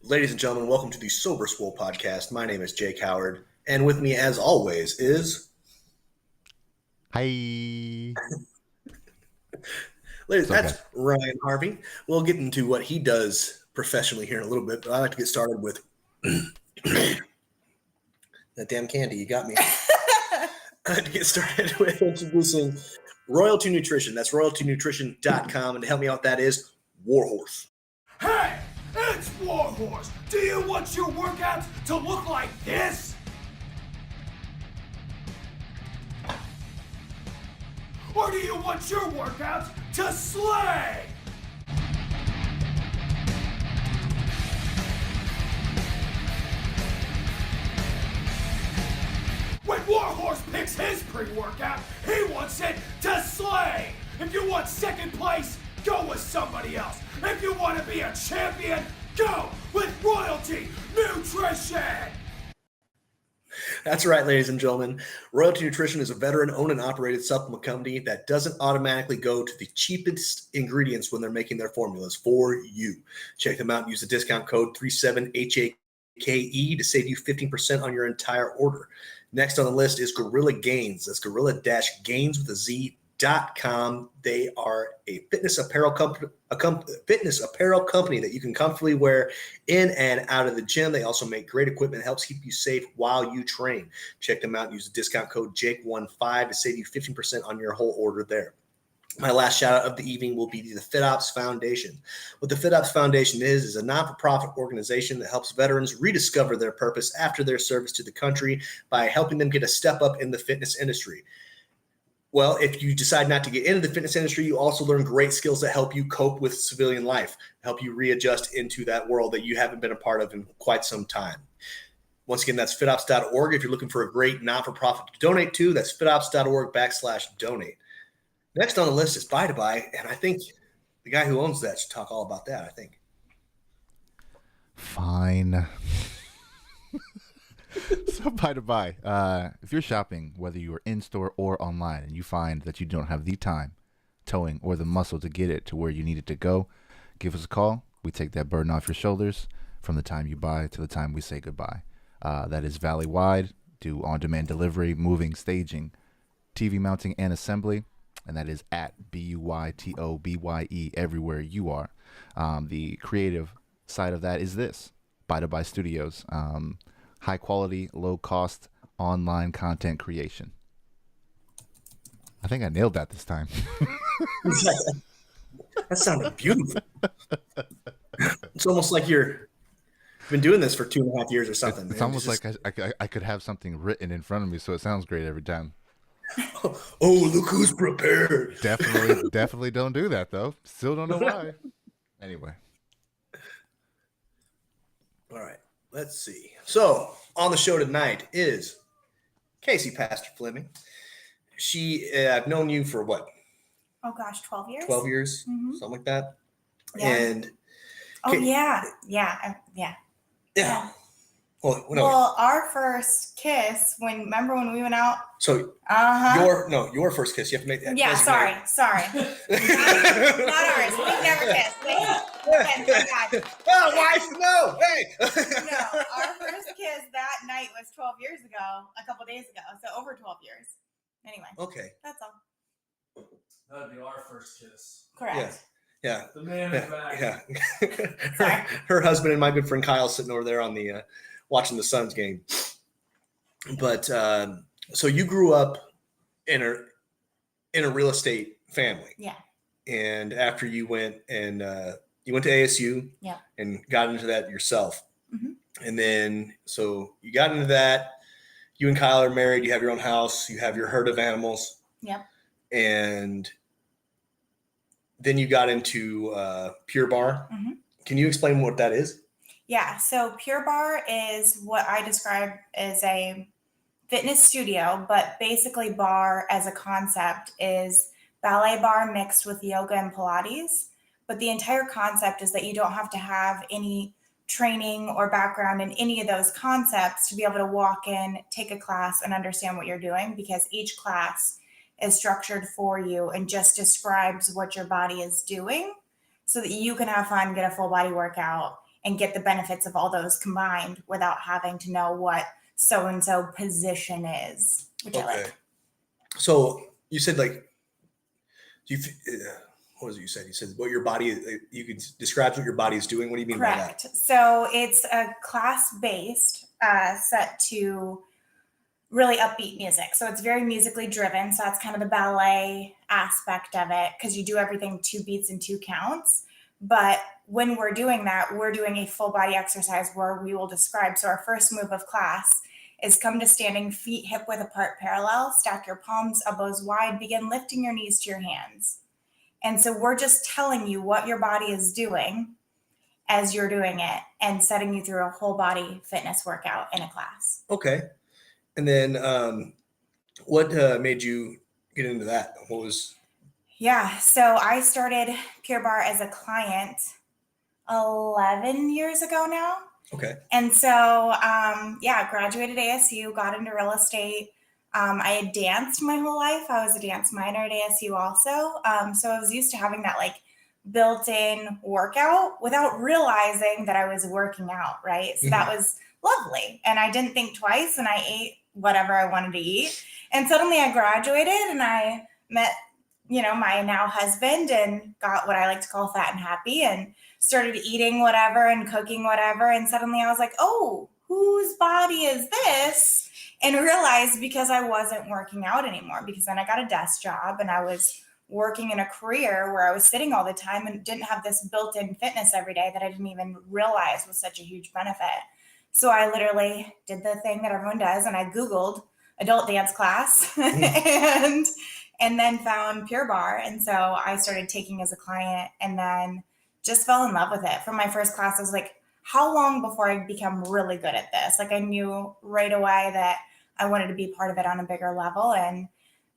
Ladies and gentlemen, welcome to the Sober Swole podcast. My name is Jake Howard, and with me, as always, is Hi. ladies. It's okay. That's Ryan Harvey. We'll get into what he does professionally here in a little bit, but I'd like to get started with that damn candy. You got me. I'd like to get started with introducing Royalty Nutrition. That's royaltynutrition.com, and to help me out, that is Warhorse. Hey, it's Warhorse. Do you want your workouts to look like this? Or do you want your workouts to slay? When Warhorse picks his pre-workout, he wants it to slay. If you want second place, go with somebody else. If you want to be a champion, go with Royalty Nutrition. That's right, ladies and gentlemen. Royalty Nutrition is a veteran-owned and operated supplement company that doesn't automatically go to the cheapest ingredients when they're making their formulas for you. Check them out and use the discount code 37HAKE to save you 15% on your entire order. Next on the list is Guerrilla Gains. That's Guerrilla-Gains with a Z.com. They are a fitness apparel company that you can comfortably wear in and out of the gym. They also make great equipment that helps keep you safe while you train. Check them out and use the discount code JAKE15 to save you 15% on your whole order there. My last shout out of the evening will be the FitOps Foundation. What the FitOps Foundation is a non-for-profit organization that helps veterans rediscover their purpose after their service to the country by helping them get a step up in the fitness industry. Well, if you decide not to get into the fitness industry, you also learn great skills that help you cope with civilian life, help you readjust into that world that you haven't been a part of in quite some time. Once again, that's fitops.org. If you're looking for a great non-for-profit to donate to, that's fitops.org/donate. Next on the list is Buy to Buy, and I think the guy who owns that should talk all about that, I think. Fine. So Buy to Buy. If you're shopping, whether you are in-store or online, and you find that you don't have the time, towing, or the muscle to get it to where you need it to go, give us a call. We take that burden off your shoulders from the time you buy to the time we say goodbye. That is valley-wide, do on-demand delivery, moving, staging, TV mounting, and assembly. And that is at BUYTOBYE everywhere you are. The creative side of that is this, Buy to Buy Studios. High quality, low cost online content creation. I think I nailed that this time. That sounded beautiful. It's almost like you've been doing this for 2.5 years or something. It's almost like I could have something written in front of me, so it sounds great every time. Oh, look who's prepared. Definitely don't do that, though. Still don't know why. Anyway. All right, let's see. So, on the show tonight is Kasey Pastor-Fleming. I've known you for what? Oh, gosh, 12 years? 12 years, something like that. Yeah. And Yeah. Well, our first kiss, remember when we went out? So your first kiss, you have to make that. Yeah, sorry. Not ours. We've never kissed. Oh, wife, no, hey. No, our first kiss that night was 12 years ago, a couple days ago, so over 12 years. Anyway. Okay. That's all. That'd be our first kiss. Correct. Yeah. The man is back. Yeah. her husband and my good friend Kyle sitting over there on the watching the Suns game. But so you grew up in a real estate family. Yeah. And after you went to ASU, yeah, and got into that yourself. Mm-hmm. And then so you got into that. You and Kyle are married. You have your own house. You have your herd of animals. Yeah. And then you got into Pure Barre. Mm-hmm. Can you explain what that is? Yeah. So Pure Barre is what I describe as a fitness studio, but basically barre as a concept is ballet barre mixed with yoga and Pilates. But the entire concept is that you don't have to have any training or background in any of those concepts to be able to walk in, take a class, and understand what you're doing, because each class is structured for you and just describes what your body is doing so that you can have fun, get a full body workout, and get the benefits of all those combined without having to know what so-and-so position is, which I like. So you said like, what was it you said? You said what your body, you can describe what your body is doing. What do you mean by that? Correct. So it's a class-based set to really upbeat music. So it's very musically driven. So that's kind of the ballet aspect of it, because you do everything 2 beats and 2 counts. But when we're doing that, we're doing a full body exercise where we will describe. So our first move of class is come to standing, feet hip width apart parallel, stack your palms, elbows wide, begin lifting your knees to your hands. And so we're just telling you what your body is doing as you're doing it and setting you through a whole body fitness workout in a class. Okay. And then what made you get into that? What was... Yeah, so I started Pure Barre as a client 11 years ago now. Okay. And so, graduated ASU, got into real estate. I had danced my whole life. I was a dance minor at ASU also. So I was used to having that like built-in workout without realizing that I was working out, right? So that was lovely. And I didn't think twice, and I ate whatever I wanted to eat. And suddenly I graduated and I met, my now husband, and got what I like to call fat and happy, and started eating whatever and cooking whatever. And suddenly I was like, oh, whose body is this? And realized because I wasn't working out anymore, because then I got a desk job and I was working in a career where I was sitting all the time and didn't have this built-in fitness every day that I didn't even realize was such a huge benefit. So I literally did the thing that everyone does, and I Googled adult dance class and then found Pure Barre. And so I started taking as a client and then just fell in love with it. From my first class, I was like, how long before I become really good at this? Like I knew right away that I wanted to be part of it on a bigger level. And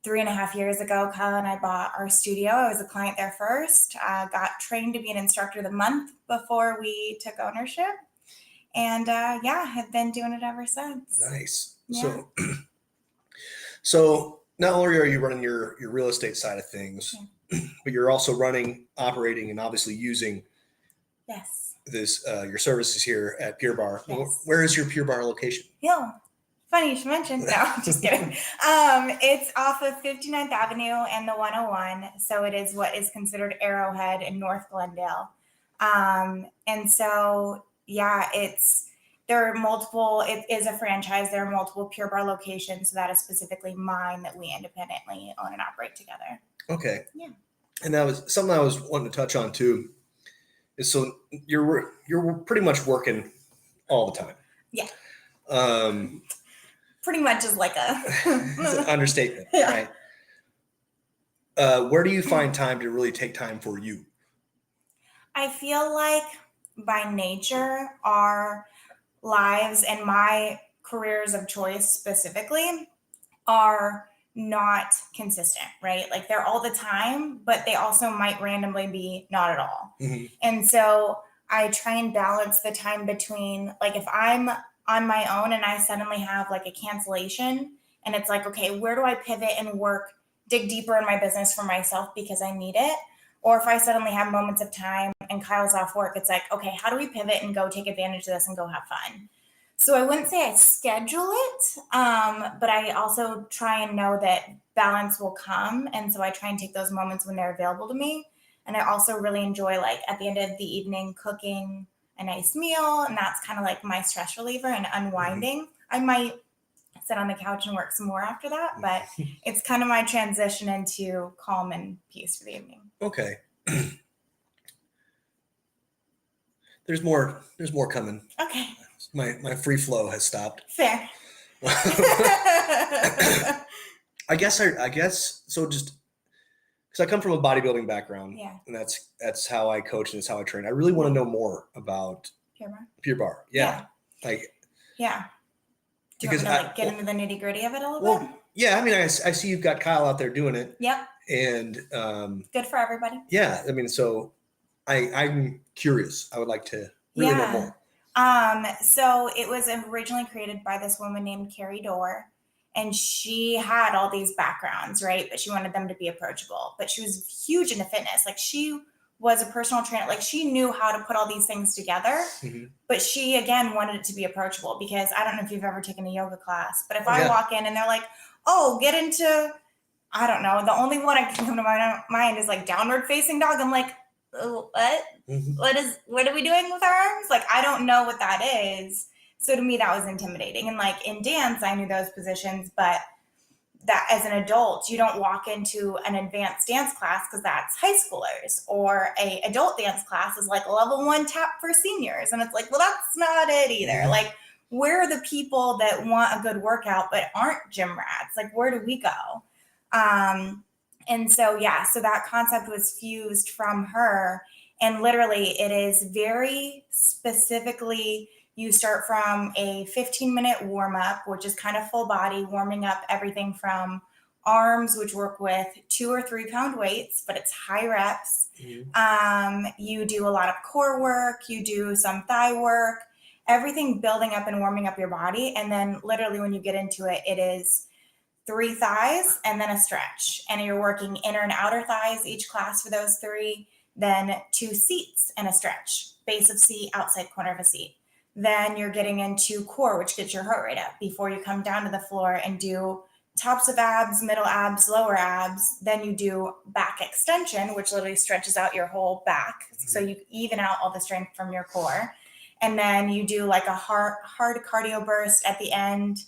3.5 years ago, Kyle and I bought our studio. I was a client there first, got trained to be an instructor the month before we took ownership. And have been doing it ever since. Nice. Yeah. So not only are you running your real estate side of things, but you're also running, operating, and obviously using this your services here at Pure Barre. Yes. Where is your Pure Barre location? Yeah. Funny you should mention. No, just kidding. It's off of 59th Avenue and the 101. So it is what is considered Arrowhead in North Glendale. And so, there are multiple, it is a franchise. There are multiple Pure Barre locations. So that is specifically mine that we independently own and operate together. Okay. Yeah. And that was something I was wanting to touch on too. Is so you're pretty much working all the time. Yeah. Pretty much is like it's an understatement, yeah. Right? Where do you find time to really take time for you? I feel like by nature, our lives and my careers of choice specifically are not consistent, right? Like they're all the time, but they also might randomly be not at all. Mm-hmm. And so I try and balance the time between, like, if I'm on my own and I suddenly have like a cancellation and it's like, okay, where do I pivot and work, dig deeper in my business for myself because I need it? Or if I suddenly have moments of time and Kyle's off work, it's like, okay, how do we pivot and go take advantage of this and go have fun? So I wouldn't say I schedule it, but I also try and know that balance will come. And so I try and take those moments when they're available to me. And I also really enjoy, like, at the end of the evening, cooking a nice meal. And that's kind of like my stress reliever and unwinding. I might sit on the couch and work some more after that, but it's kind of my transition into calm and peace for the evening. Okay. There's more coming. Okay. My free flow has stopped. Fair. I guess so, just because I come from a bodybuilding background, and that's how I coach and that's how I train. I really want to know more about Pure Barre. Yeah. Do you want me to get into the nitty gritty of it a little bit? Yeah. I mean, I see you've got Kyle out there doing it. Yep. And good for everybody. Yeah. I mean, so I'm curious. I would like to really know more. So it was originally created by this woman named Carrie Dorr, and she had all these backgrounds, right? But she wanted them to be approachable. But she was huge into fitness. Like, she was a personal trainer. Like she knew how to put all these things together, but she, again, wanted it to be approachable because I don't know if you've ever taken a yoga class, but if I walk in and they're like, oh, get into, I don't know, the only one I can come to my mind is like downward facing dog. I'm like, oh, what? What are we doing with our arms? Like, I don't know what that is. So to me, that was intimidating. And like in dance, I knew those positions, but that as an adult, you don't walk into an advanced dance class because that's high schoolers, or a adult dance class is like level 1 tap for seniors. And it's like, well, that's not it either. Like, where are the people that want a good workout but aren't gym rats? Like, where do we go? And so, so that concept was fused from her. And literally it is very specifically, you start from a 15-minute warm up, which is kind of full body, warming up everything from arms, which work with 2 or 3 pound weights, but it's high reps. You do a lot of core work, you do some thigh work, everything building up and warming up your body. And then literally when you get into it, it is 3 thighs and then a stretch. And you're working inner and outer thighs each class for those 3, then 2 seats and a stretch, base of seat, outside corner of a seat. Then you're getting into core, which gets your heart rate up before you come down to the floor and do tops of abs, middle abs, lower abs. Then you do back extension, which literally stretches out your whole back. So you even out all the strength from your core. And then you do like a hard cardio burst at the end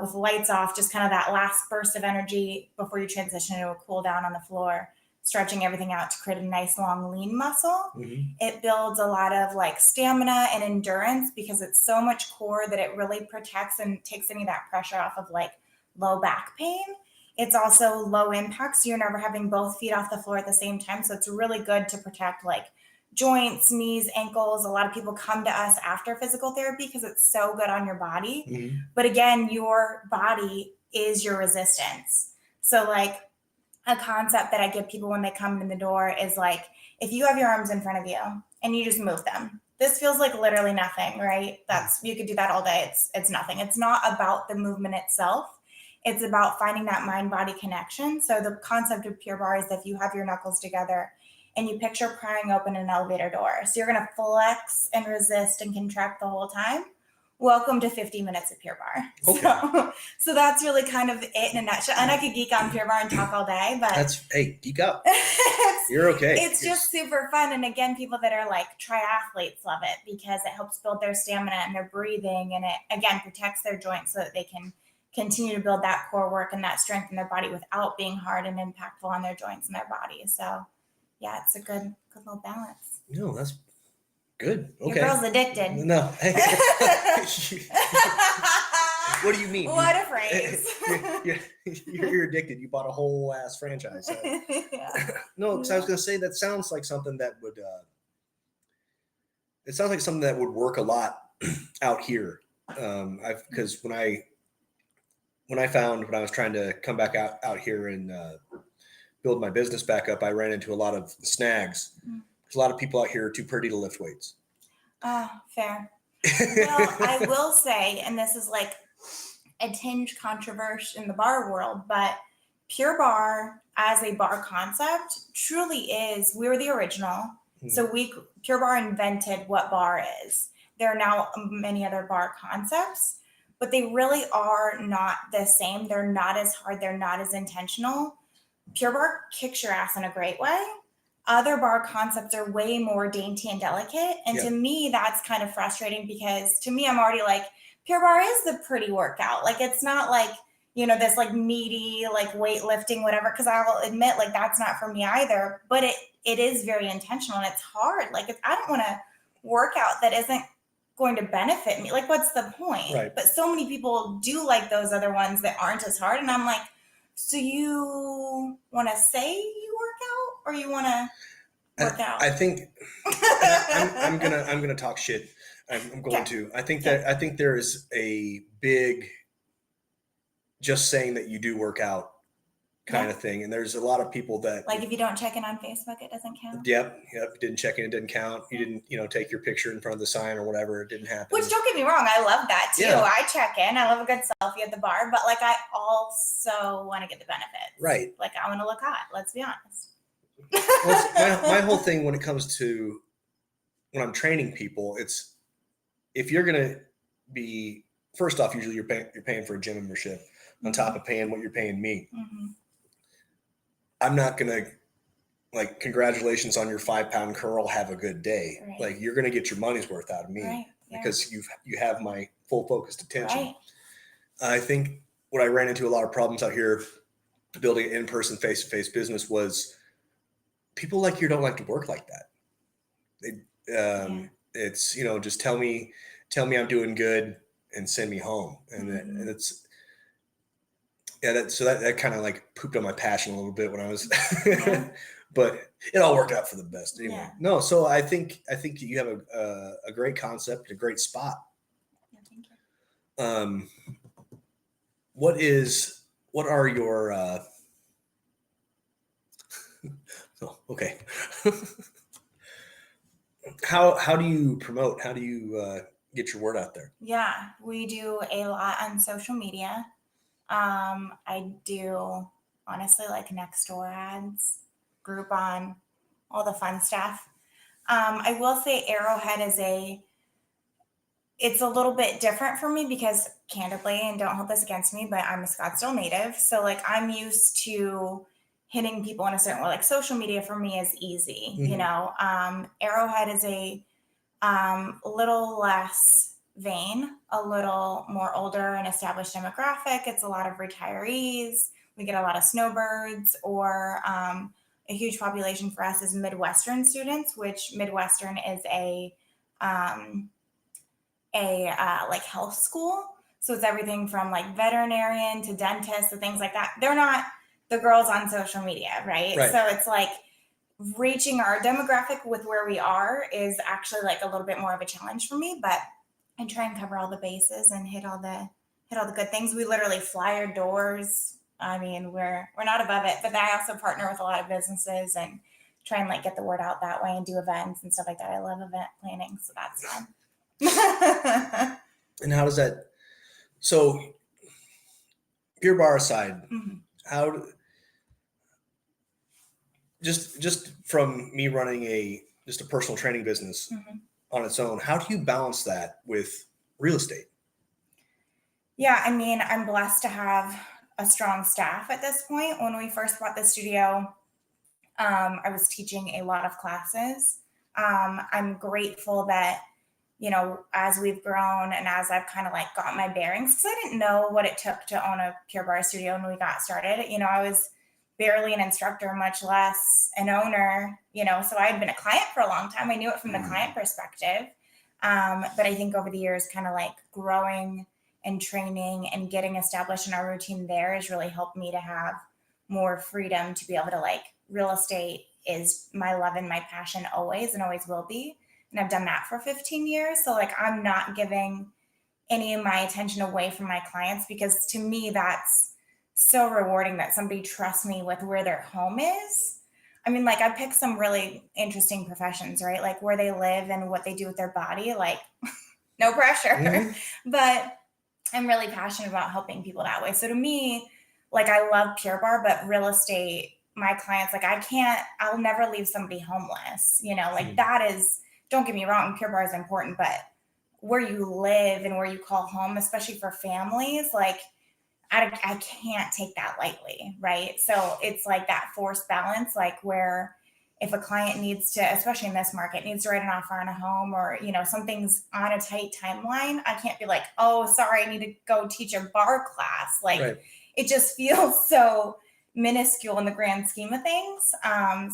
with lights off, just kind of that last burst of energy before you transition into a cool down on the floor, stretching everything out to create a nice long lean muscle. It builds a lot of like stamina and endurance because it's so much core that it really protects and takes any of that pressure off of like low back pain. It's also low impact, so you're never having both feet off the floor at the same time. So it's really good to protect like joints, knees, ankles. A lot of people come to us after physical therapy because it's so good on your body. But again, your body is your resistance. So like a concept that I give people when they come in the door is like, if you have your arms in front of you and you just move them, this feels like literally nothing, right? You could do that all day. It's nothing. It's not about the movement itself. It's about finding that mind-body connection. So the concept of Pure Barre is that if you have your knuckles together and you picture prying open an elevator door, so you're going to flex and resist and contract the whole time. Welcome to 50 minutes of Pure Barre. Okay. So that's really kind of it in a nutshell. And I could geek on Pure Barre and talk all day, but geek up. You're okay. It's just super fun. And again, people that are like triathletes love it because it helps build their stamina and their breathing, and it again protects their joints so that they can continue to build that core work and that strength in their body without being hard and impactful on their joints and their body. So yeah, it's a good little balance. No, that's good. Okay. Your girl's addicted. No. What do you mean? What a phrase. You're addicted. You bought a whole ass franchise. No, because I was going to say that sounds like something that would. It sounds like something that would work a lot out here. Because when I was trying to come back out here and build my business back up, I ran into a lot of snags. There's a lot of people out here are too pretty to lift weights. Oh, fair. Well, I will say, and this is like a tinge controversial in the bar world, but Pure Barre as a bar concept truly is, we were the original. So Pure Barre invented what bar is. There are now many other bar concepts, but they really are not the same. They're not as hard. They're not as intentional. Pure Barre kicks your ass in a great way. Other bar concepts are way more dainty and delicate. And to me, that's kind of frustrating because to me, I'm already like, Pure Barre is the pretty workout. Like, it's not like, this like meaty, like weightlifting, whatever. Cause I will admit, like, that's not for me either, but it is very intentional and it's hard. Like, I don't want to work out that isn't going to benefit me. Like, what's the point? Right. But so many people do like those other ones that aren't as hard. And I'm like, so you want to say you work out or you want to work out? I think I'm gonna talk shit. I'm going to. I think there is a big just saying that you do work out kind of thing, and there's a lot of people that like if you don't check in on Facebook, it doesn't count. Yep. You didn't check in, it didn't count. You didn't take your picture in front of the sign or whatever. It didn't happen. Which, don't get me wrong, I love that too. Yeah. I check in. I love a good selfie at the bar, but like I also want to get the benefits. Right. Like I want to look hot. Let's be honest. Well, my whole thing when it comes to when I'm training people, it's if you're gonna be first off, usually you're paying for a gym membership on top of paying what you're paying me. Mm-hmm. I'm not gonna like congratulations on your 5-pound curl. Have a good day. Right. Like you're gonna get your money's worth out of me Right. Yeah. because you have my full focused attention. Right. I think what I ran into a lot of problems out here building an in-person face-to-face business was people like you don't like to work like that. It's just tell me I'm doing good and send me home, and it's that kind of like pooped on my passion a little bit when I was but it all worked out for the best anyway. Yeah. No, so I think you have a great concept, a great spot. Yeah, thank you. What are your oh, okay. How do you promote? How do you get your word out there? Yeah, we do a lot on social media. I do honestly like Nextdoor ads, Groupon, all the fun stuff. I will say Arrowhead it's a little bit different for me because candidly, and don't hold this against me, but I'm a Scottsdale native. So like I'm used to hitting people in a certain way. Like social media for me is easy, Arrowhead is a little less vain, a little more older and established demographic. It's a lot of retirees. We get a lot of snowbirds, or a huge population for us is Midwestern students, which Midwestern is a like health school. So it's everything from like veterinarian to dentist to things like that. They're not the girls on social media, right? So it's like reaching our demographic with where we are is actually like a little bit more of a challenge for me, but I try and cover all the bases and hit all the good things. We literally fly our doors. I mean, we're not above it, but I also partner with a lot of businesses and try and like get the word out that way and do events and stuff like that. I love event planning, so that's fun. And how does that? So, Pure Bar aside, how? Just from me running just a personal training business on its own, how do you balance that with real estate? Yeah, I mean, I'm blessed to have a strong staff at this point. When we first bought the studio, I was teaching a lot of classes. I'm grateful that, as we've grown and as I've kind of like got my bearings, because I didn't know what it took to own a Pure Bar studio when we got started. I was barely an instructor, much less an owner, so I had been a client for a long time. I knew it from the client perspective. But I think over the years, kind of like growing and training and getting established in our routine there has really helped me to have more freedom to be able to like real estate is my love and my passion always and always will be. And I've done that for 15 years. So like, I'm not giving any of my attention away from my clients because to me, that's so rewarding that somebody trusts me with where their home is. I mean, like I picked some really interesting professions, right? Like where they live and what they do with their body, like no pressure, but I'm really passionate about helping people that way. So to me, like I love Pure Bar, but real estate, my clients, like I'll never leave somebody homeless, like that is, don't get me wrong, Pure Bar is important, but where you live and where you call home, especially for families, like I can't take that lightly, right? So it's like that forced balance, like where if a client needs to, especially in this market, needs to write an offer on a home or, something's on a tight timeline, I can't be like, oh, sorry, I need to go teach a bar class. Like It just feels so minuscule in the grand scheme of things.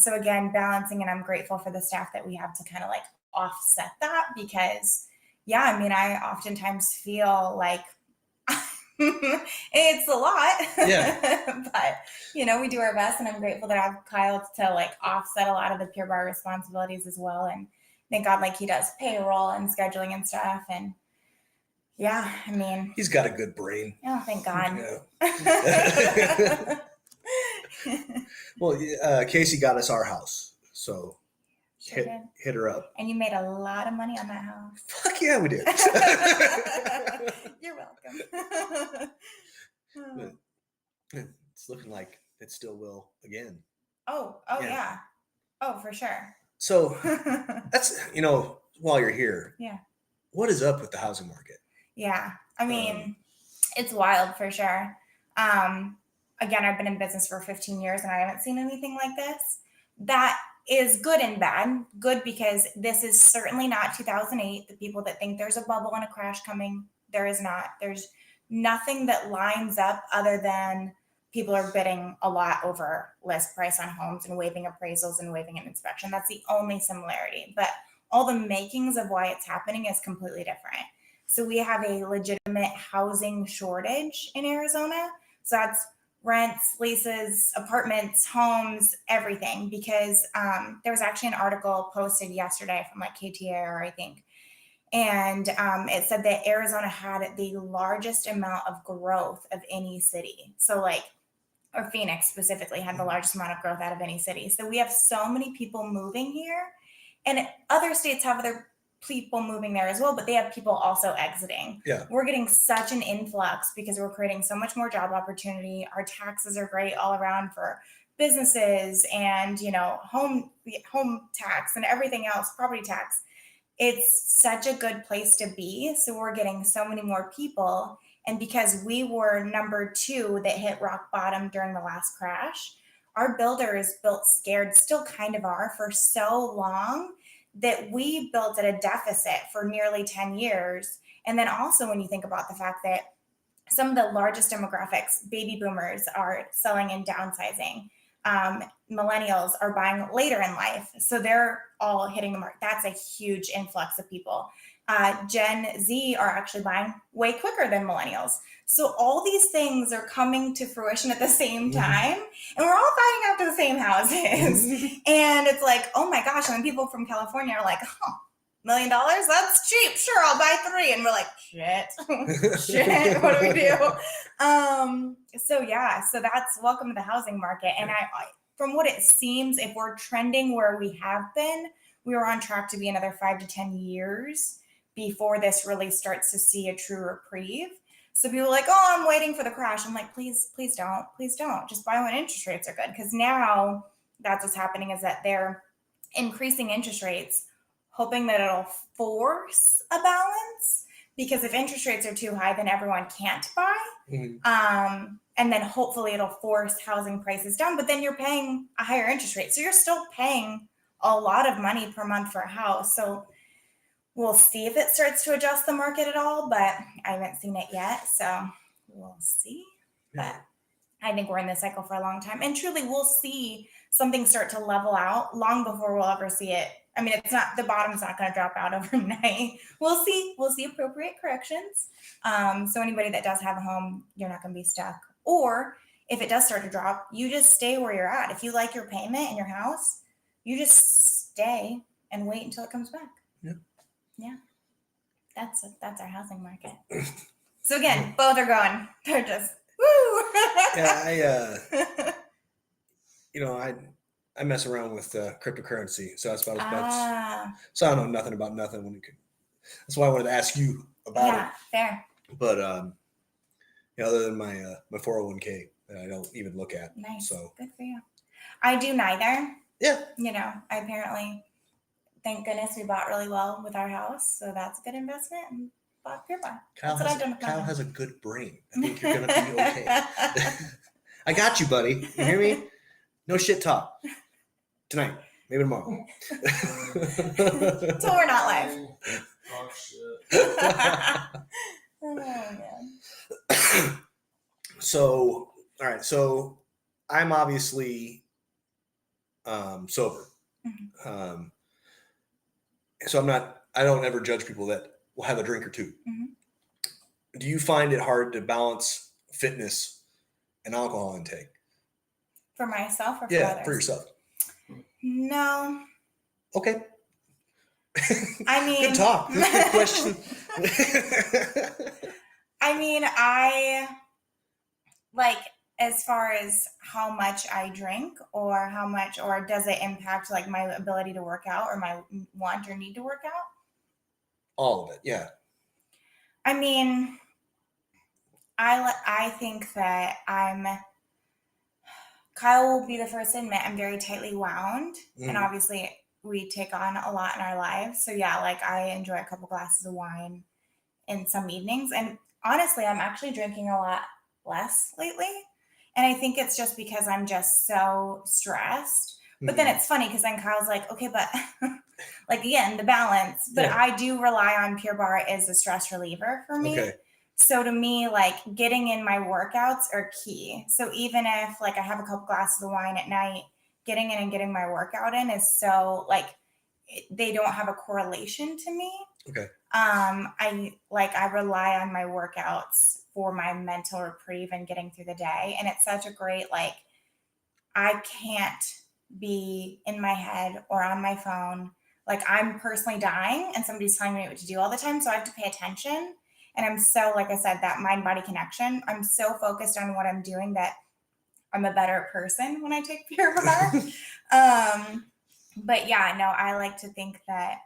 So again, balancing, and I'm grateful for the staff that we have to kind of like offset that because I oftentimes feel like it's a lot, but we do our best, and I'm grateful that I have Kyle to like offset a lot of the Pure Bar responsibilities as well. And thank God, like he does payroll and scheduling and stuff. And he's got a good brain. Oh, thank God. Yeah. Well, Kasey got us our house, so hit her up. And you made a lot of money on that house. Fuck yeah, we did. You're welcome. It's looking like it still will again. Oh yeah. Oh, for sure. So that's, while you're here, Yeah. what is up with the housing market? Yeah. I mean, it's wild for sure. Again, I've been in business for 15 years and I haven't seen anything like this. That is good and bad. Good because this is certainly not 2008. The people that think there's a bubble and a crash coming, there is not. There's nothing that lines up other than people are bidding a lot over list price on homes and waiving appraisals and waiving an inspection. That's the only similarity. But all the makings of why it's happening is completely different. So we have a legitimate housing shortage in Arizona. So that's rents, leases, apartments, homes, everything. Because there was actually an article posted yesterday from like KTAR, I think. And it said that Arizona had the largest amount of growth of any city. So or Phoenix specifically had the largest amount of growth out of any city. So we have so many people moving here. And other states have their people moving there as well, but they have people also exiting. Yeah. We're getting such an influx because we're creating so much more job opportunity. Our taxes are great all around for businesses and, home tax and everything else, property tax. It's such a good place to be. So we're getting so many more people. And because we were number 2 that hit rock bottom during the last crash, our builders built scared, still kind of are, for so long that we built at a deficit for nearly 10 years. And then also when you think about the fact that some of the largest demographics, baby boomers, are selling and downsizing. Millennials are buying later in life. So they're all hitting the market. That's a huge influx of people. Gen Z are actually buying way quicker than millennials. So all these things are coming to fruition at the same time. And we're all fighting after the same houses. And it's like, oh my gosh. And then people from California are like, $1 million? That's cheap. Sure, I'll buy 3. And we're like, shit, what do we do? So that's welcome to the housing market. And I from what it seems, if we're trending where we have been, we are on track to be another 5 to 10 years before this really starts to see a true reprieve. So people are like, oh, I'm waiting for the crash. I'm like, please don't. Just buy when interest rates are good. Because now that's what's happening, is that they're increasing interest rates, hoping that it'll force a balance. Because if interest rates are too high, then everyone can't buy. And then hopefully it'll force housing prices down. But then you're paying a higher interest rate. So you're still paying a lot of money per month for a house. So we'll see if it starts to adjust the market at all. But I haven't seen it yet. So we'll see. Yeah. But I think we're in this cycle for a long time. And truly, we'll see something start to level out long before we'll ever see it. I mean, the bottom's not going to drop out overnight. We'll see appropriate corrections. So anybody that does have a home, you're not going to be stuck. Or if it does start to drop, you just stay where you're at. If you like your payment in your house, you just stay and wait until it comes back. Yeah. That's our housing market. So again, both are going. They're just woo. Yeah, I mess around with cryptocurrency, so that's about so I don't know nothing about nothing. That's why I wanted to ask you about it. Yeah, fair. But other than my 401k that I don't even look at. Nice. So Good for you. I do neither. Yeah. I apparently, thank goodness we bought really well with our house, so that's a good investment. And bought Pure Bar. Kyle has a good brain. I think you're gonna be okay. I got you, buddy. You hear me? No shit talk. Tonight, maybe tomorrow. Until we're not live. Oh shit. Oh man. So, all right. So, I'm obviously sober. So I don't ever judge people that will have a drink or two. Do you find it hard to balance fitness and alcohol intake? For myself or for others? For yourself. No. Okay. I mean, good talk. Good question. I mean, I like, as far as how much I drink or does it impact like my ability to work out or my want or need to work out? All of it. Yeah. I mean, I think that I'm Kyle will be the first to admit I'm very tightly wound. And Mhm. obviously we take on a lot in our lives. So yeah, like I enjoy a couple glasses of wine in some evenings. And honestly, I'm actually drinking a lot less lately. And I think it's just because I'm just so stressed. But then Mhm. it's funny because then Kyle's like, okay, but like again, the balance. But Yeah. I do rely on Pure Barre as a stress reliever for me. Okay. So to me, like getting in my workouts are key. So even if like I have a couple glasses of wine at night, getting in and getting my workout in is so like they don't have a correlation to me. Okay. I rely on my workouts for my mental reprieve and getting through the day. And it's such a great, like, I can't be in my head or on my phone. Like I'm personally dying and somebody's telling me what to do all the time. So I have to pay attention. And I'm so, like I said, that mind body connection. I'm so focused on what I'm doing that I'm a better person when I take Pure Barre. But yeah, no, I like to think that,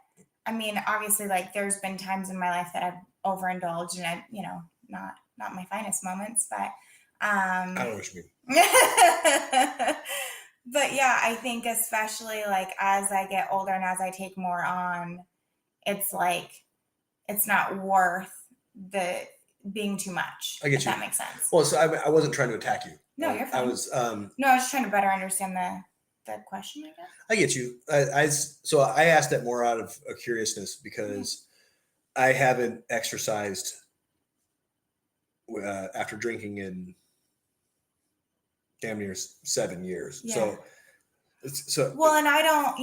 I mean, obviously, like there's been times in my life that I've overindulged and I, not my finest moments, but I don't know what you mean. but yeah, I think especially like as I get older and as I take more on, it's like it's not worth the being too much. I get if you. That makes sense. Well, so I wasn't trying to attack you. No, you're fine. I was No, I was just trying to better understand the question, I guess. I get you. So I asked that more out of a curiousness because I haven't exercised after drinking in damn near 7 years. Yeah. So Well, and I don't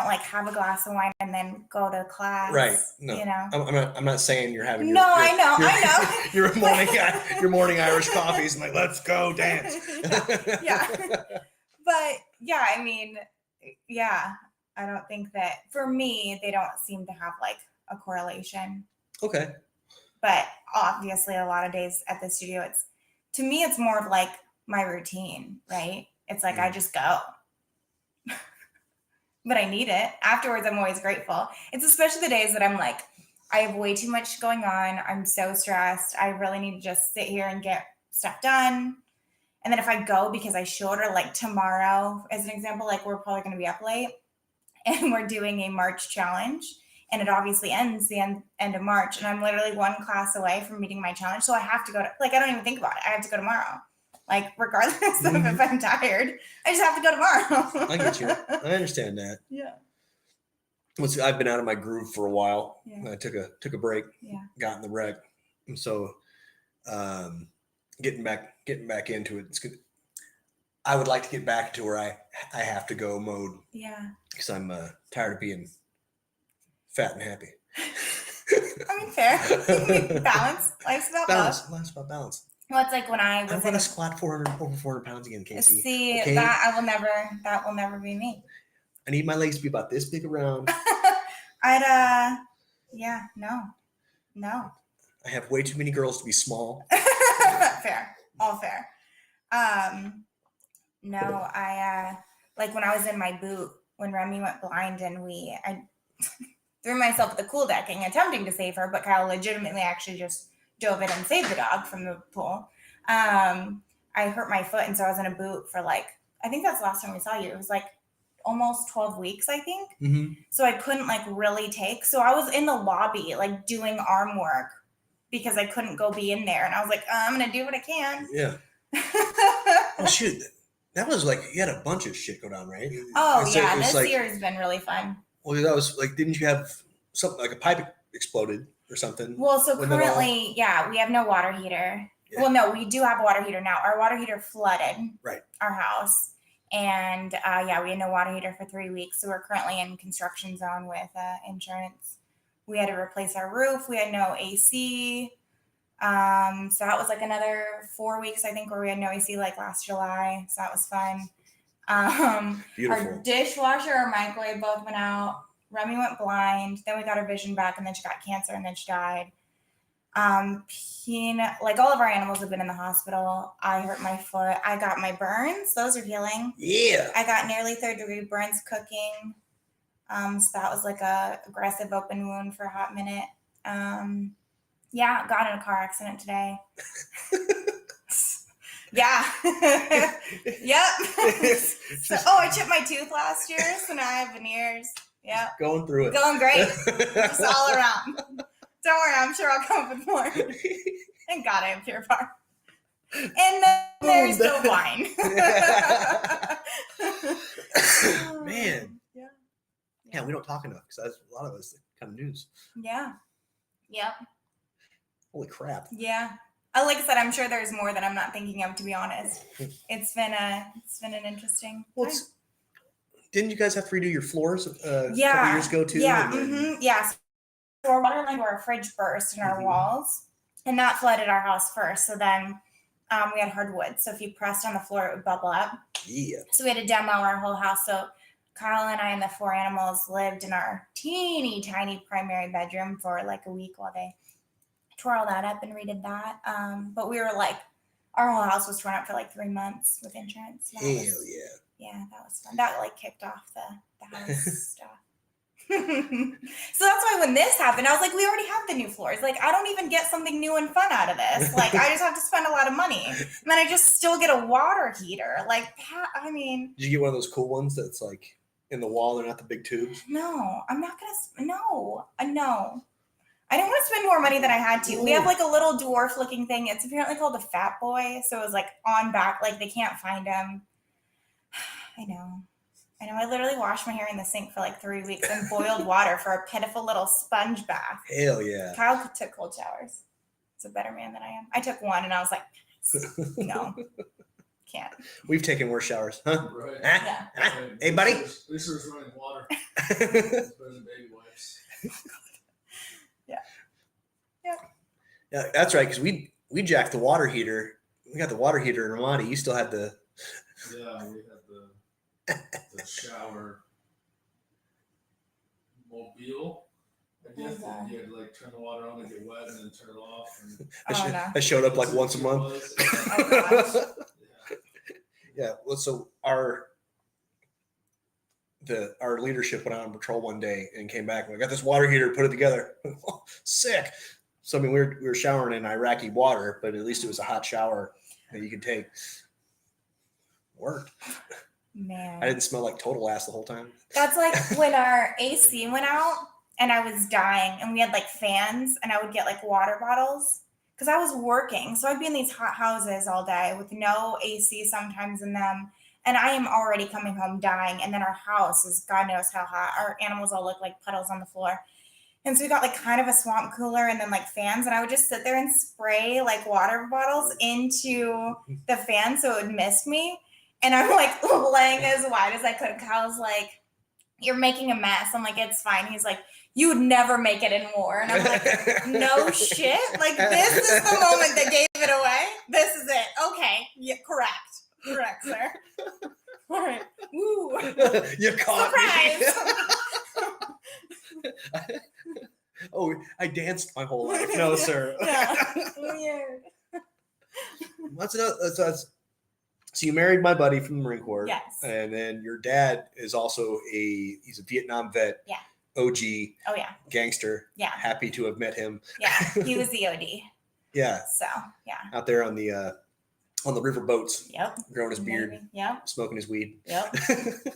like have a glass of wine and then go to class. right. No, I'm not saying you're having your, No, I know. your morning Irish coffees and like, let's go dance. yeah. But yeah, I mean, yeah, I don't think that for me, they don't seem to have like a correlation. Okay. But obviously a lot of days at the studio, to me, it's more of like my routine, right? It's like, I just go. But I need it. Afterwards, I'm always grateful. It's especially the days that I'm like, I have way too much going on. I'm so stressed. I really need to just sit here and get stuff done. And then if I go because I should, or like tomorrow, as an example, like we're probably going to be up late and we're doing a March challenge. And it obviously ends the end of March. And I'm literally one class away from meeting my challenge. So I have to go I don't even think about it. I have to go tomorrow. Like, regardless of if I'm tired, I just have to go tomorrow. I get you. I understand that. Yeah. I've been out of my groove for a while. Yeah. I took a break. Yeah. Got in the wreck, and so getting back into it. It's good. I would like to get back to where I have to go mode. Yeah. Because I'm tired of being fat and happy. I mean, fair. Balance. Life's about balance. Life's about balance. Well, it's like when I was going to squat over 400 pounds again, Kasey. See, okay? that will never be me. I need my legs to be about this big around. No. I have way too many girls to be small. Fair. All fair. No, I like when I was in my boot, when Remy went blind and I threw myself at the pool decking attempting to save her, but Kyle legitimately actually just dove in and saved the dog from the pool. I hurt my foot, and so I was in a boot for like, I think that's the last time we saw you. It was like almost 12 weeks, I think. Mm-hmm. So I couldn't like really so I was in the lobby like doing arm work because I couldn't go be in there. And I was like, I'm going to do what I can. Yeah. Well, shoot. That was like, you had a bunch of shit go down, right? Oh, yeah. This year has been really fun. Well, that was like, didn't you have something like a pipe exploded or something? Well, so currently, we have no water heater. Yeah. Well, no, we do have a water heater now. Our water heater flooded our house. And we had no water heater for 3 weeks. So we're currently in construction zone with insurance. We had to replace our roof. We had no AC. So that was like another 4 weeks, I think, where we had no AC like last July. So that was fun. Beautiful. Our dishwasher, our microwave both went out. Remy went blind. Then we got her vision back, and then she got cancer, and then she died. Like all of our animals have been in the hospital. I hurt my foot. I got my burns. Those are healing. Yeah. I got nearly 3rd-degree burns cooking. So that was like a aggressive open wound for a hot minute. Got in a car accident today. Yeah. Yep. So, I chipped my tooth last year, so now I have veneers. Yep. Going through it. Going great. Just all around. Don't worry, I'm sure I'll come up with more. Thank God I have Pure Bar. And then there's the wine. Man. Yeah. Yeah, we don't talk enough because that's a lot of us kind of news. Yeah. Yep. Holy crap. Yeah. Like I said, I'm sure there's more that I'm not thinking of, to be honest. It's been an interesting time. Didn't you guys have to redo your floors a couple Yeah. years ago too? Yeah. And then- Yeah. So our water line to our fridge burst in our walls, and that flooded our house first. So then we had hardwood. So if you pressed on the floor, it would bubble up. Yeah. So we had to demo our whole house. So Kyle and I and the 4 animals lived in our teeny tiny primary bedroom for like a week while they tore all that up and redid that. But we were like, our whole house was torn up for like 3 months with insurance. Hell yeah. Yeah, that was fun. That like kicked off the house stuff. So that's why when this happened, I was like, we already have the new floors. Like, I don't even get something new and fun out of this. Like, I just have to spend a lot of money. And then I just still get a water heater. Like, I mean. Did you get one of those cool ones that's like in the wall? They're not the big tubes? No, I'm not going to. No. I didn't want to spend more money than I had to. We have like a little dwarf looking thing. It's apparently called a Fat Boy. So it was like on back, like they can't find him. I know. I literally washed my hair in the sink for like 3 weeks and boiled water for a pitiful little sponge bath. Hell yeah. Kyle took cold showers. He's a better man than I am. I took one and I was like, no, can't. We've taken worse showers, huh? Right. Yeah. Hey, buddy. This is running water. It's better than baby wipes. Yeah, that's right. Because we jacked the water heater. We got the water heater in Ramadi. You still had the. Yeah, we had the shower mobile. I guess God. you had to like turn the water on and get wet and then turn it off. And I showed up like once a month. Yeah. Well, so our leadership went out on patrol one day and came back. And we got this water heater, put it together. Sick. So I mean, we were showering in Iraqi water, but at least it was a hot shower that you could take. Worked. Man. I didn't smell like total ass the whole time. That's like when our AC went out and I was dying and we had like fans and I would get like water bottles because I was working. So I'd be in these hot houses all day with no AC sometimes in them. And I am already coming home dying. And then our house is God knows how hot. Our animals all look like puddles on the floor. And so we got like kind of a swamp cooler and then like fans. And I would just sit there and spray like water bottles into the fan so it would mist me. And I'm like laying as wide as I could. Kyle's like, you're making a mess. I'm like, it's fine. He's like, you would never make it in war. And I'm like, no shit. Like, this is the moment that gave it away. This is it. Okay. Yeah, correct. Correct, sir. All right. Woo. You caught me. Oh, I danced my whole life. No, sir. Yeah. Weird. So you married my buddy from the Marine Corps. Yes. And then your dad is also he's a Vietnam vet. Yeah. OG. Oh, yeah. Gangster. Yeah. Happy to have met him. Yeah. He was the OD. Yeah. So, yeah. Out there on the river boats. Yep. Growing his beard. Maybe. Yep. Smoking his weed. Yep.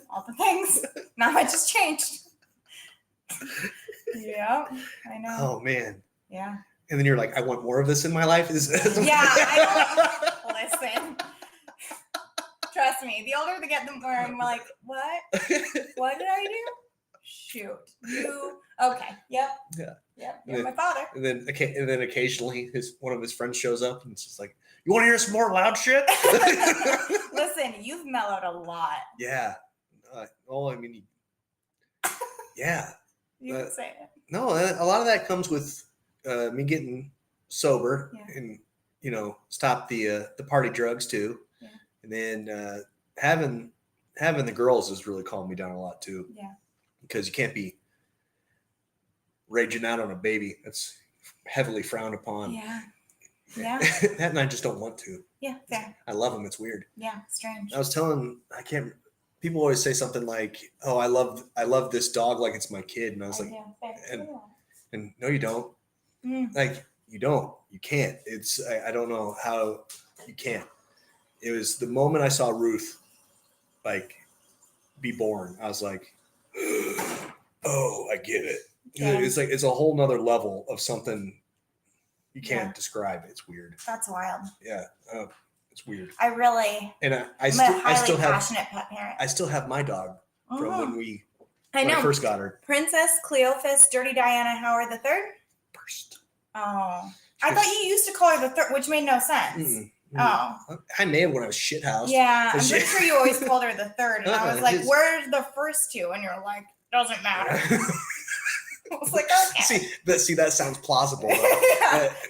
All the things. Not much has changed. Yep. I know. Oh man. Yeah. And then you're like, I want more of this in my life. Yeah. I don't listen. Trust me. The older they get, the more I'm like, what? What did I do? Shoot. You. Okay. Yep. Yeah. Yep. You're my father. And then occasionally one of his friends shows up and it's just like, you want to hear some more loud shit? Listen, you've mellowed a lot. Yeah. I mean, yeah. You can say it. No, a lot of that comes with me getting sober and, stop the party drugs too. Yeah. And then having the girls has really calmed me down a lot too. Yeah. Because you can't be raging out on a baby. That's heavily frowned upon. Yeah. Yeah. That and I just don't want to. Yeah. Fair. I love them. It's weird. Yeah. Strange. I was telling, people always say something like, oh, I love this dog like it's my kid. And I was like, yeah. Fair. and no, you don't. Mm. Like, you don't. You can't. I don't know how you can't. it was the moment I saw Ruth like be born. I was like, oh, I get it. Yeah. It's like it's a whole nother level of something you can't Yeah. describe. It's weird. That's wild. Yeah, it's weird. I really, And I'm a highly passionate pet parent. I still have my dog from when I when I know. first got her. Princess Cleophas Dirty Diana Howard III. First. Oh, I thought you used to call her the third, which made no sense. Oh, I may have when I was shithoused. yeah. I'm pretty sure you always called her the third, and I was like, Just- "Where's the first two?" And you're like, "Doesn't matter." I was like, "Okay." See, that sounds plausible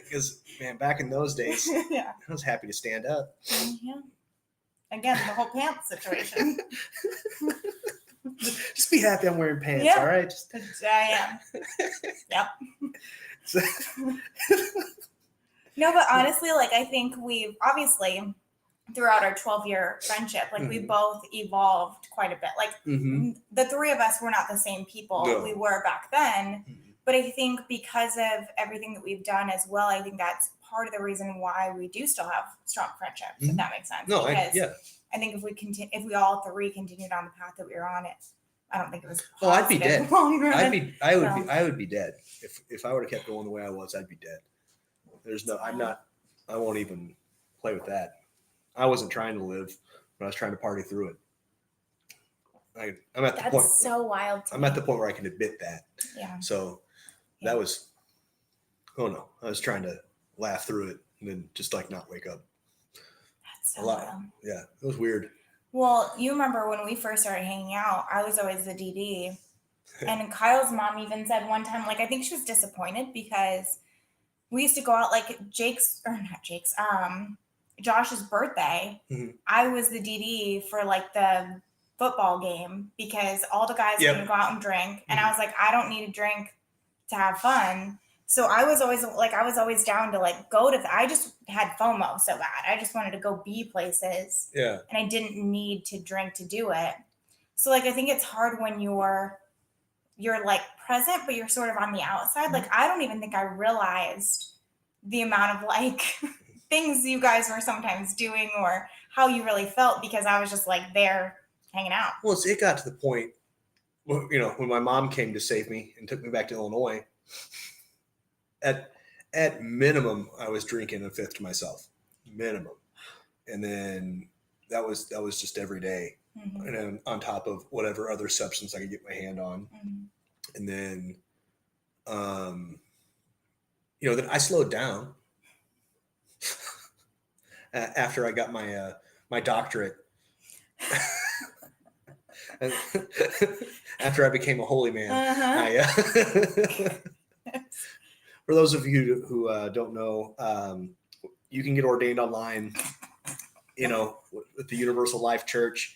because man, back in those days, Yeah. I was happy to stand up. Yeah. Again, the whole pants situation. Just be happy I'm wearing pants, Yeah. all right? Just, I am. Yep. No, but honestly, like I think we've obviously throughout our 12-year friendship, like we Mhm. both evolved quite a bit. Like Mhm. the three of us were not the same people No. we were back then. Mhm. But I think because of everything that we've done as well, I think that's part of the reason why we do still have strong friendships, if Mhm. that makes sense. No, because yeah. I think if we all three continued on the path that we were on, I don't think it was. Oh, I'd be positive dead. long run. I would be dead if I would have kept going the way I was. I'd be dead. I won't even play with that. I wasn't trying to live, but I was trying to party through it. I'm at the That's point. so wild. I'm at the point where I can admit that. Yeah. So Yeah. that was. Oh no, I was trying to laugh through it and then just like not wake up. That's so A lot. wild. Yeah, it was weird. Well, you remember when we first started hanging out, I was always the DD. And Kyle's mom even said one time, like, I think she was disappointed because we used to go out like Josh's birthday. Mhm. I was the DD for like the football game because all the guys Yep. were going to go out and drink. And I was like, I don't need a drink to have fun. So I was always down to like go to, I just had FOMO so bad. I just wanted to go be places. Yeah. And I didn't need to drink to do it. So like I think it's hard when you're like present, but you're sort of on the outside. Like I don't even think I realized the amount of like things you guys were sometimes doing or how you really felt because I was just like there hanging out. Well, it got to the point, when my mom came to save me and took me back to Illinois. At minimum, I was drinking a fifth to myself, minimum, and then that was just every day. Mm-hmm. And then on top of whatever other substance I could get my hand on. Mm-hmm. And then, then I slowed down after I got my doctorate. After I became a holy man. Uh-huh. For those of you who don't know, you can get ordained online, with the Universal Life Church.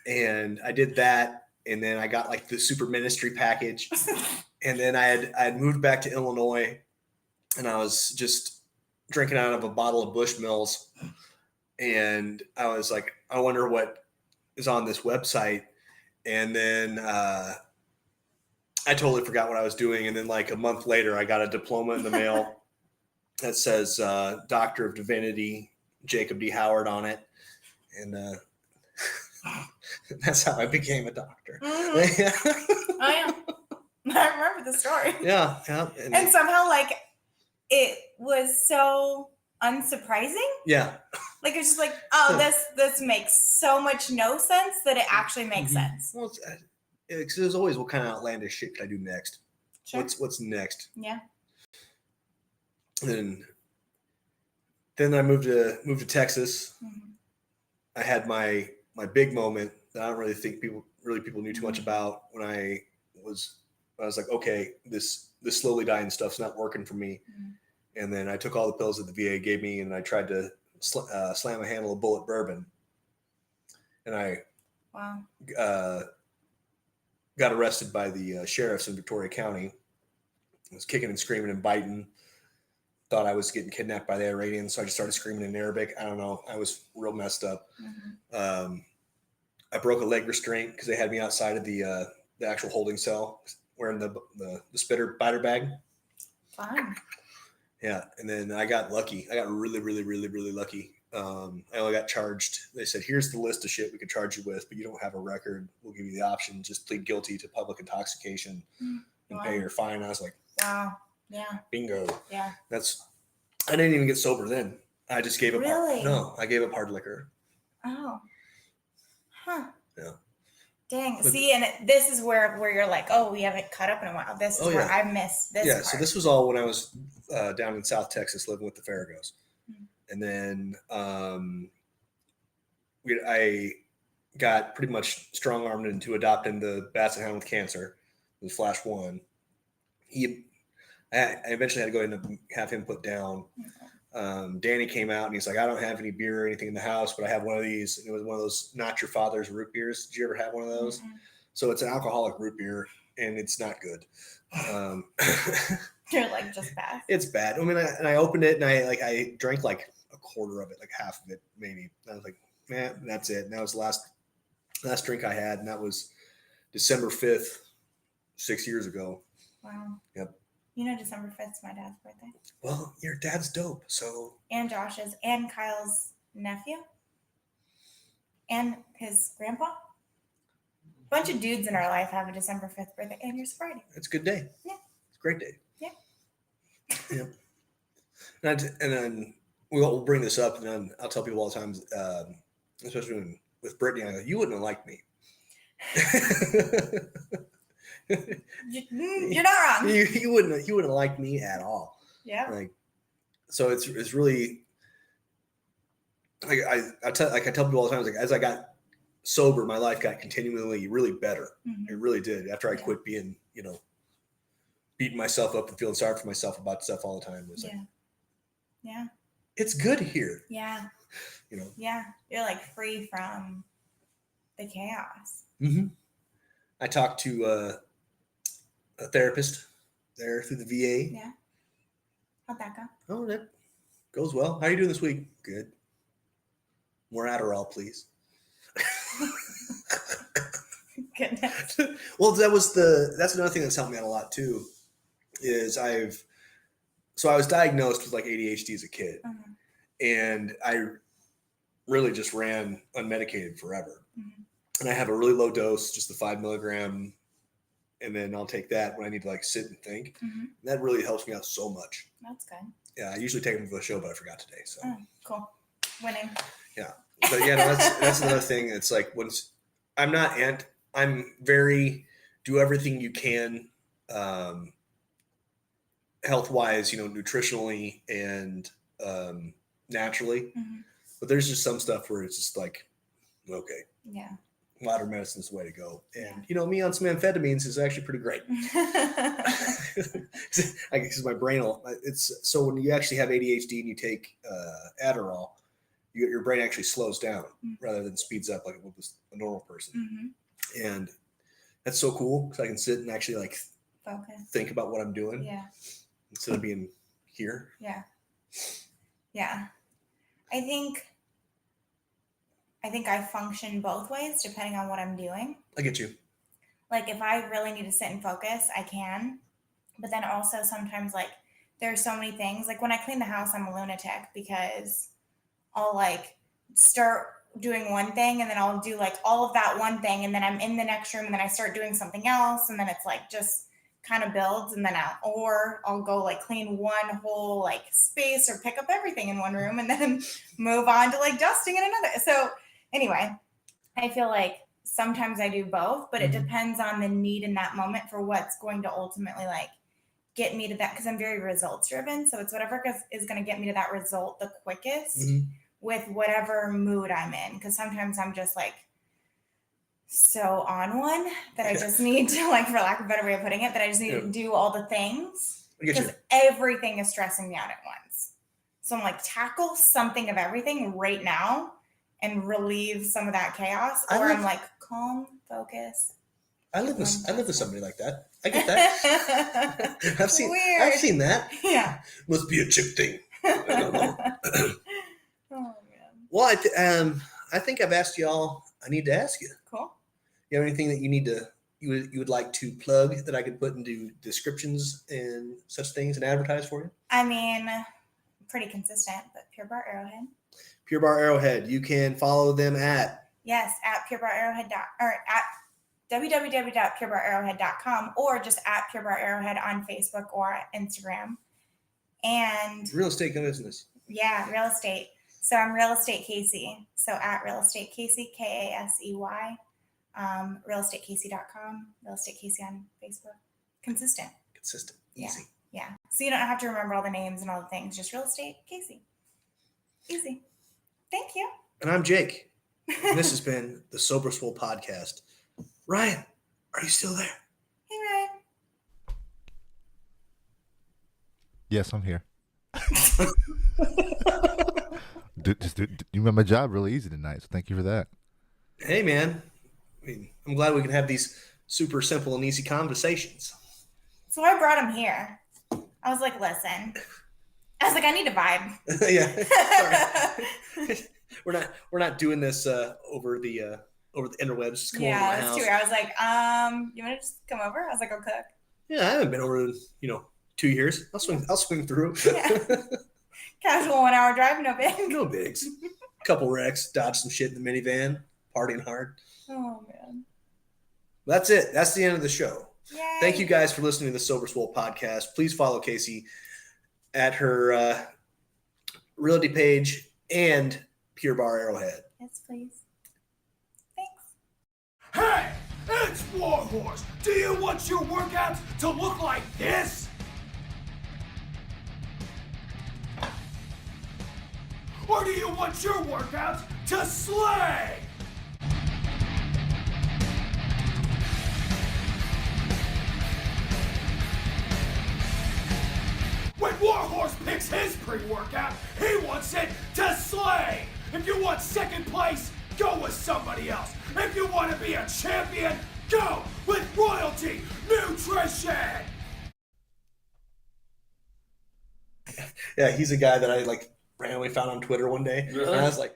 And I did that. And then I got like the super ministry package. And then I had moved back to Illinois and I was just drinking out of a bottle of Bushmills. And I was like, I wonder what is on this website. And then I totally forgot what I was doing. And then like a month later, I got a diploma in the mail that says Doctor of Divinity, Jacob D. Howard on it. And that's how I became a doctor. Mm-hmm. I remember the story. Yeah. And somehow like it was so unsurprising. Yeah. Like it's just like, this makes so much no sense that it actually makes sense. Well, there's always what kind of outlandish shit can I do next? Sure. What's next? Yeah. And then I moved to Texas. Mm-hmm. I had my big moment that I don't really think people knew too much about when I was like, okay, this slowly dying stuff's not working for me. Mm-hmm. And then I took all the pills that the VA gave me and I tried to slam a handle of bullet bourbon. And I got arrested by the sheriffs in Victoria County. I was kicking and screaming and biting. Thought I was getting kidnapped by the Iranians, so I just started screaming in Arabic. I don't know. I was real messed up. Mm-hmm. I broke a leg restraint because they had me outside of the actual holding cell wearing the biter bag. Fine. Yeah, and then I got lucky. I got really, really, really, really lucky. I only got charged. They said, here's the list of shit we could charge you with, but you don't have a record. We'll give you the option. Just plead guilty to public intoxication and pay your fine. I was like, wow. Yeah. bingo. Yeah. I didn't even get sober then. I just gave up. Really? I gave up hard liquor. Oh. Huh. Yeah. Dang. But, see, and this is where you're like, oh, we haven't caught up in a while. This is where I missed this part. So this was all when I was down in South Texas living with the Farragos. And then I got pretty much strong-armed into adopting the Basset Hound with cancer, the Flash 1. I eventually had to go in and have him put down. Danny came out and he's like, I don't have any beer or anything in the house, but I have one of these. And it was one of those Not Your Father's root beers. Did you ever have one of those? Mm-hmm. So it's an alcoholic root beer and it's not good. You're like, just bad. It's bad. I mean, I opened it and I drank like a quarter of it, like half of it, maybe. I was like, man, that's it. And that was the last drink I had. And that was December 5th, 6 years ago. Wow. Yep. You know, December 5th is my dad's birthday. Well, your dad's dope, so. And Josh's and Kyle's nephew. And his grandpa. A bunch of dudes in our life have a December 5th birthday, and yours Friday. It's a good day. Yeah. It's a great day. Yeah. Yeah. And then we'll bring this up, and then I'll tell people all the time, especially with Brittany, I go, you wouldn't have liked me. You're not wrong. You wouldn't like me at all. Yeah. Like, so it's really like I tell people all the time, like as I got sober, my life got continually really better. Mm-hmm. It really did. After I quit being, beating myself up and feeling sorry for myself about stuff all the time. It was like, yeah. It's good here. Yeah. Yeah. You're like free from the chaos. Mm-hmm. I talked to a therapist there through the VA. Yeah. How'd that go? Oh, that goes well. How are you doing this week? Good. More Adderall, please. Goodness. Well, that's another thing that's helped me out a lot too, is I was diagnosed with like ADHD as a kid, and I really just ran unmedicated forever. Mm-hmm. And I have a really low dose, just the 5 milligram. And then I'll take that when I need to like sit and think. Mm-hmm. And that really helps me out so much. That's good. Yeah. I usually take them for the show, but I forgot today. So cool. Winning. Yeah. But yeah, no, that's another thing. It's like I'm very do everything you can, health-wise, nutritionally and naturally. Mm-hmm. But there's just some stuff where it's just like, okay. Yeah. Modern medicine is the way to go. And, me on some amphetamines is actually pretty great. I guess my brain so when you actually have ADHD and you take Adderall, your brain actually slows down rather than speeds up like it would with a normal person. Mm-hmm. And that's so cool because I can sit and actually like think about what I'm doing. Yeah. Instead of being here. Yeah. Yeah. I think I function both ways depending on what I'm doing. I get you. Like if I really need to sit and focus, I can. But then also sometimes like there's so many things. Like when I clean the house, I'm a lunatic because I'll like start doing one thing and then I'll do like all of that one thing and then I'm in the next room and then I start doing something else and then it's like just kind of builds and then I'll go like clean one whole like space or pick up everything in one room and then move on to like dusting in another. So anyway, I feel like sometimes I do both, but it depends on the need in that moment for what's going to ultimately like get me to that, because I'm very results driven. So it's whatever is going to get me to that result the quickest with whatever mood I'm in. Because sometimes I'm just like so on one that I just need to, like, for lack of a better way of putting it, that I just need to do all the things because everything is stressing me out at once. So I'm like, tackle something of everything right now and relieve some of that chaos. I'm like, calm, focus. I live with somebody like that. I get that. I've seen that. Yeah. Must be a chick thing. I don't know. Oh man. Well, I think I've asked y'all. I need to ask you. Cool. You have anything that you would like to plug that I could put into descriptions and such things and advertise for you? I mean, pretty consistent, but Pure Bar Arrowhead. Pure Bar Arrowhead. You can follow them at Yes, at purebararrowhead or at www.purebararrowhead.com or just at Pure Bar Arrowhead on Facebook or Instagram. And Real Estate Business. yeah, real estate. So I'm Real Estate Kasey. So at Real Estate Kasey, Kasey. RealestateKasey.com. Real Estate Kasey on Facebook. Consistent. Easy. Yeah. So you don't have to remember all the names and all the things. Just Real Estate Kasey. Easy. Thank you. And I'm Jake. And this has been the Sober Swole Podcast. Ryan, are you still there? Hey, Ryan. Yes, I'm here. You made my job really easy tonight, so thank you for that. Hey, man. I'm glad we can have these super simple and easy conversations. So I brought him here. I was like, listen. I was like, I need a vibe. Yeah. Sorry. We're not doing this over the interwebs. Just come over to my Yeah, house. that's true. I was like, you want to just come over? I was like, I'll cook. Yeah, I haven't been over in 2 years. I'll swing through. Yeah. Casual 1 hour drive, no big. No bigs. Couple wrecks, dodged some shit in the minivan, partying hard. Oh man. That's it. That's the end of the show. Yay. Thank you guys for listening to the Sober Swole Podcast. Please follow Kasey at her realty page and Pure Bar Arrowhead. Yes, please. Thanks. Hey, it's Warhorse. Do you want your workouts to look like this? Or do you want your workouts to slay? When Warhorse picks his pre-workout, he wants it to slay. If you want second place, go with somebody else. If you want to be a champion, go with Royalty Nutrition. Yeah, he's a guy that I randomly found on Twitter one day. Really? And I was like,